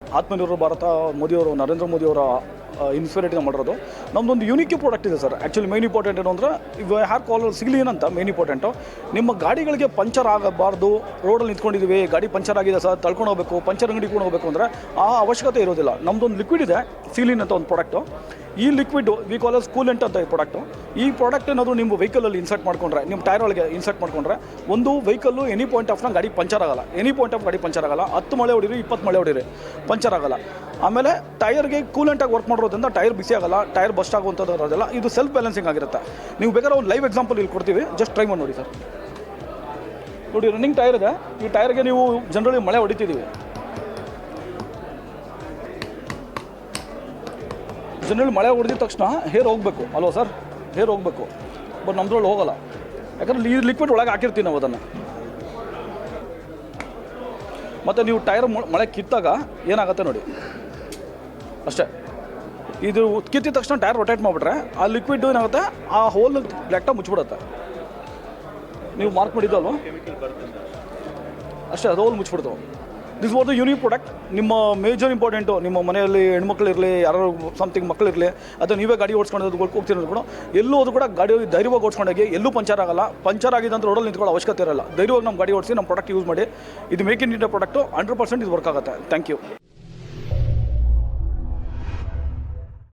ಆತ್ಮನಿರ್ಭರ ಭಾರತ ಮೋದಿಯವರು ನರೇಂದ್ರ ಮೋದಿಯವರ ಇನ್ಸ್ಪಿರೇಟಿಂದ ಮಾಡಿರೋದು ನಮ್ಮದೊಂದು ಯೂನಿಕ್ ಪ್ರಾಡಕ್ಟ್ ಇದೆ ಸರ್. ಆ್ಯಕ್ಚುಲಿ ಮೇನ್ ಇಂಪಾರ್ಟೆಂಟ್ ಏನು ಅಂದರೆ ಈಗ ಹೇರ್ ಕಾಲರ್ ಸಿಗಲಿ ಏನಂತ ಮೇನ್ ಇಂಪಾರ್ಟೆಂಟು. ನಿಮ್ಮ ಗಾಡಿಗಳಿಗೆ ಪಂಚರ್ ಆಗಬಾರ್ದು, ರೋಡಲ್ಲಿ ನಿಂತ್ಕೊಂಡಿದ್ದೀವಿ, ಗಾಡಿ ಪಂಚರ್ ಆಗಿದೆ ಸರ್, ತಳ್ಕೊಂಡು ಹೋಗಬೇಕು, ಪಂಚರ್ ಅಂಗಡಿ ಕೂಡ ಹೋಗಬೇಕು ಅಂದರೆ ಆ ಅವಶ್ಯಕತೆ ಇರೋದಿಲ್ಲ. ನಮ್ಮದೊಂದು ಲಿಕ್ವಿಡ್ ಇದೆ, ಸಿಲಿನ್ ಅಂತ ಒಂದು ಪ್ರಾಡಕ್ಟು. ಈ liquid we call as coolant ಅಂತ ಈ ಪ್ರಾಡಕ್ಟು. ಈ ಪ್ರಾಡಕ್ಟ್ ಏನಾದರೂ ನಿಮ್ಮ ವೆಹಿಕಲಲ್ಲಿ ಇನ್ಸರ್ಟ್ ಮಾಡ್ಕೊಂಡ್ರೆ, ನಿಮ್ಮ ಟೈರ್ ಒಳಗೆ ಇನ್ಸರ್ಟ್ ಮಾಡ್ಕೊಂಡ್ರೆ, ಒಂದು ವೆಹಿಕಲ್ಲು ಎನಿ ಪಾಯಿಂಟ್ ಆಫ್ನ ಗಾಡಿ ಪಂಚರ್ ಆಗಲ್ಲ. ಎನಿ ಪಾಯಿಂಟ್ ಆಫ್ ಗಾಡಿ ಪಂಚರ್ ಆಗಲ್ಲ. 10 ಮಳೆ ಹೊಡೀರಿ, 20 ಮಳೆ ಹೊಡೀರಿ, ಪಂಚರ್ ಆಗಲ್ಲ. ಆಮೇಲೆ ಟೈರ್ಗೆ ಕೂಲೆಂಟಾಗಿ ವರ್ಕ್ ಮಾಡೋದ್ರಿಂದ ಟೈರ್ ಬಿಸಿ ಆಗಲ್ಲ, ಟೈರ್ ಬಸ್ಟ್ ಆಗುವಂಥದ್ದು ಇರೋದಿಲ್ಲ. ಇದು ಸೆಲ್ಫ್ ಬ್ಯಾಲೆನ್ಸಿಂಗ್ ಆಗಿರುತ್ತೆ. ನೀವು ಬೇಕಾದ್ರೆ ಒಂದು ಲೈವ್ ಎಕ್ಸಾಂಪಲ್ ಇಲ್ಲಿ ಕೊಡ್ತೀವಿ, ಜಸ್ಟ್ ಟ್ರೈ ಮಾಡಿ ನೋಡಿ ಸರ್. ನೋಡಿ, ರನ್ನಿಂಗ್ ಟೈರ್ ಇದೆ. ಈ ಟೈರ್ಗೆ ನೀವು ಜನರಲಿ ಮಳೆ ಹೊಡಿತಿದ್ದೀವಿ, ಜನರಲಿ ಮಳೆ ಹೊಡೆದಿದ ತಕ್ಷಣ ಹೇರ್ ಹೋಗಬೇಕು ಅಲ್ವಾ ಸರ್, ಹೇರ್ ಹೋಗಬೇಕು. ಬಟ್ ನಮ್ಮದ್ರಲ್ಲಿ ಹೋಗಲ್ಲ, ಯಾಕಂದ್ರೆ ಈ ಲಿಕ್ವಿಡ್ ಒಳಗೆ ಹಾಕಿರ್ತೀವಿ ನಾವು ಅದನ್ನು. ಮತ್ತು ನೀವು ಟೈರ್ ಮಳೆ ಕಿತ್ತಾಗ ಏನಾಗುತ್ತೆ ನೋಡಿ, ಅಷ್ಟೇ. ಇದು ಕಿತ್ತಿದ ತಕ್ಷಣ ಟೈರ್ ರೊಟೇಟ್ ಮಾಡಿಬಿಟ್ರೆ ಆ ಲಿಕ್ವಿಡ್ ಏನಾಗುತ್ತೆ, ಆ ಹೋಲ್ ಬ್ಲ್ಯಾಕ್ಟಾಗಿ ಮುಚ್ಚಿಬಿಡುತ್ತೆ. ನೀವು ಮಾರ್ಕ್ ಮಾಡಿದ್ದಲ್ವ, ಅಷ್ಟೇ, ಅದು ಹೋಲ್ ಮುಚ್ಚಿಬಿಡ್ತು. This was the unique product. ನಿಮ್ಮ ಮೇಜರ್ ಇಂಪಾರ್ಟೆಂಟು, ನಿಮ್ಮ ಮನೆಯಲ್ಲಿ ಹೆಣ್ಮಕ್ಳಿರಲಿ, ಯಾರು ಸಮಥಿಂಗ್ ಮಕ್ಕಳಿರಲಿ, ಅಥವಾ ನೀವೇ ಗಾಡಿ ಓಡಿಸ್ಕೊಂಡು ಹೋಗ್ತಿರೋದು ಕೂಡ, ಎಲ್ಲೂ ಅದು ಕೂಡ ಗಾಡಿ ಧೈರ್ಯವಾಗಿ ಓಡಿಸ್ಕೊಂಡಾಗಿ ಎಲ್ಲೂ ಪಂಚರ್ ಆಗಲ್ಲ. ಪಂಚರ್ ಆಗಿದೆ ಅಂತ ರೋಡಲ್ಲಿ ನಿಂತ್ಕೊಳ್ಳೋ ಅವಶ್ಯಕತೆ ಇರಲ್ಲ. ಧೈರ್ಯವಾಗಿ ನಮ್ಮ ಗಾಡಿ ಓಡಿಸಿ ನಮ್ಮ ಪ್ರಾಡಕ್ಟ್ ಯೂಸ್ ಮಾಡಿ. ಇದು ಮೇಕ್ ಇನ್ ಇಂಡಿಯಾ ಪ್ರಾಡಕ್ಟು, 100% ಇದು ವರ್ಕ್ ಆಗುತ್ತೆ. Thank you.